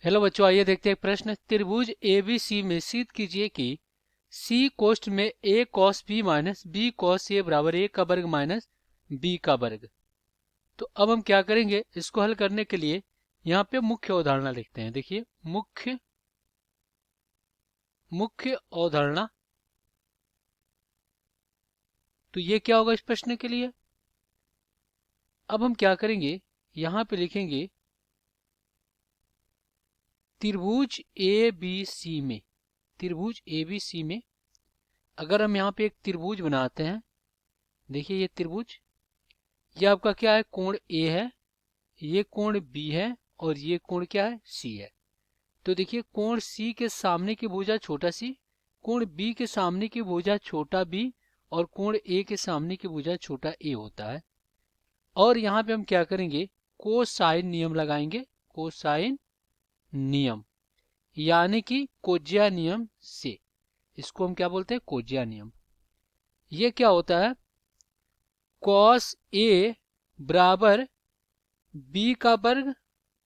Hello बच्चों, आइए देखते हैं एक प्रश्न। त्रिभुज एबीसी में सिद्ध कीजिए कि सी कोष्ठ में A cos B minus B cos A बराबर ए का वर्ग माइनस बी का वर्ग। तो अब हम क्या करेंगे, इसको हल करने के लिए यहाँ पे मुख्य अवधारणा लिखते हैं। देखिए, मुख्य अवधारणा। तो ये क्या होगा इस प्रश्न के लिए। अब हम क्या करेंगे, यहाँ पे लिखेंगे त्रिभुज ए बी सी में। त्रिभुज ए बी सी में अगर हम यहाँ पे एक त्रिभुज बनाते हैं, देखिए ये त्रिभुज, ये आपका क्या है, कोण ए है, ये कोण बी है और ये कोण क्या है, सी है। तो देखिए, कोण सी के सामने की भुजा छोटा सी, कोण बी के सामने की भुजा छोटा बी और कोण ए के सामने की भुजा छोटा ए होता है। और यहाँ पे हम क्या करेंगे, कोसाइन नियम लगाएंगे। कोसाइन नियम यानी कि कोज्या नियम से, इसको हम क्या बोलते हैं, कोज्या नियम। ये क्या होता है, कॉस ए बराबर बी का वर्ग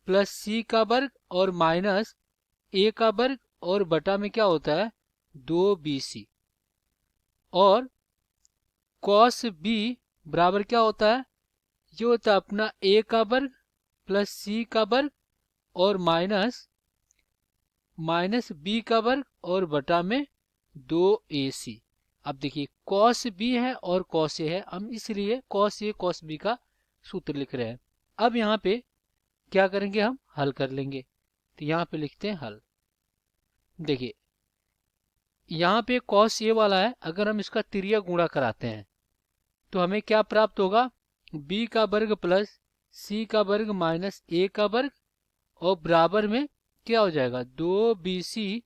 प्लस सी का वर्ग और माइनस ए का वर्ग और बटा में क्या होता है, 2bc। और कॉस बी बराबर क्या होता है, ये होता है अपना ए का वर्ग प्लस सी का वर्ग और माइनस बी का वर्ग और बटा में 2ac। अब देखिए, कॉस बी है और कॉस ए है, हम इसलिए कॉस ए कॉस बी का सूत्र लिख रहे हैं। अब यहाँ पे क्या करेंगे, हम हल कर लेंगे। तो यहाँ पे लिखते हैं हल। देखिए, यहाँ पे कॉस ए वाला है, अगर हम इसका तिर्यक गुणा कराते हैं तो हमें क्या प्राप्त होगा, बी का वर्ग प्लस सी का वर्ग माइनस ए का वर्ग और बराबर में क्या हो जाएगा, 2bc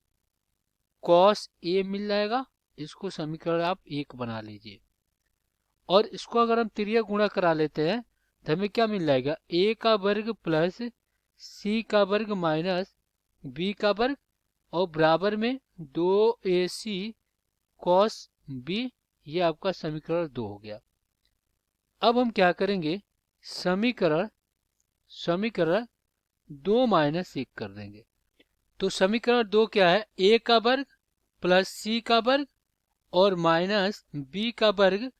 कॉस ए मिल जाएगा। इसको समीकरण आप 1 बना लीजिए। और इसको अगर हम तिर्यक गुणा करा लेते हैं तो हमें क्या मिल जाएगा, ए का वर्ग प्लस सी का वर्ग माइनस बी का वर्ग और बराबर में 2ac कॉस बी। ये आपका समीकरण 2 हो गया। अब हम क्या करेंगे, समीकरण 2 माइनस 1 कर देंगे। तो समीकरण 2 क्या है, ए का वर्ग प्लस सी का वर्ग और माइनस बी का वर्ग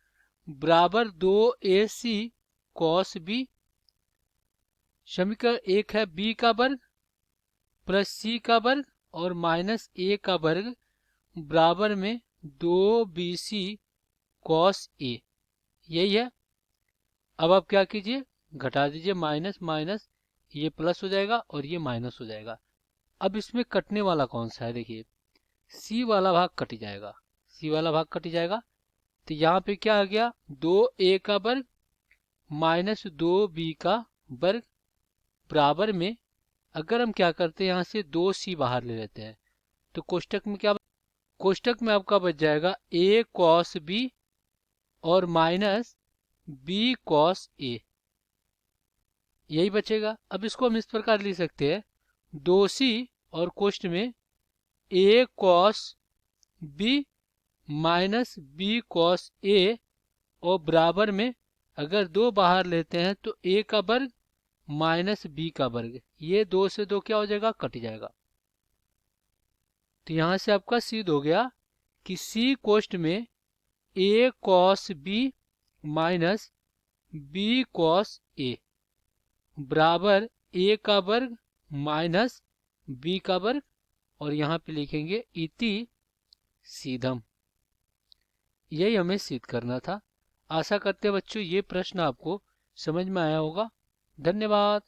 बराबर 2ac कॉस बी। समीकरण 1 है बी का वर्ग प्लस सी का वर्ग और माइनस ए का वर्ग बराबर में 2bc कॉस ए। यही है। अब आप क्या कीजिए, घटा दीजिए, माइनस माइनस ये प्लस हो जाएगा और ये माइनस हो जाएगा। अब इसमें कटने वाला कौन सा है, देखिए सी वाला भाग कट जाएगा, सी वाला भाग कट जाएगा। तो यहाँ पे क्या आ गया, 2a का वर्ग माइनस 2b का वर्ग बराबर में, अगर हम क्या करते हैं यहाँ से 2c बाहर ले लेते हैं तो कोष्टक में क्या, कोष्टक में आपका बच जाएगा a कॉस b और माइनस b कॉस a, यही बचेगा। अब इसको हम इस प्रकार लिख सकते हैं, 2c और कोष्ट में a cos b minus b cos a और बराबर में अगर 2 बाहर लेते हैं तो a का वर्ग माइनस b का वर्ग, ये 2 से 2 क्या हो जाएगा, कट जाएगा। तो यहां से आपका सिद्ध हो गया कि c कोष्ट में a cos b minus b cos a बराबर a का वर्ग माइनस b का वर्ग और यहाँ पे लिखेंगे इति सीधम। यही हमें सिद्ध करना था। आशा करते हैं बच्चों ये प्रश्न आपको समझ में आया होगा। धन्यवाद।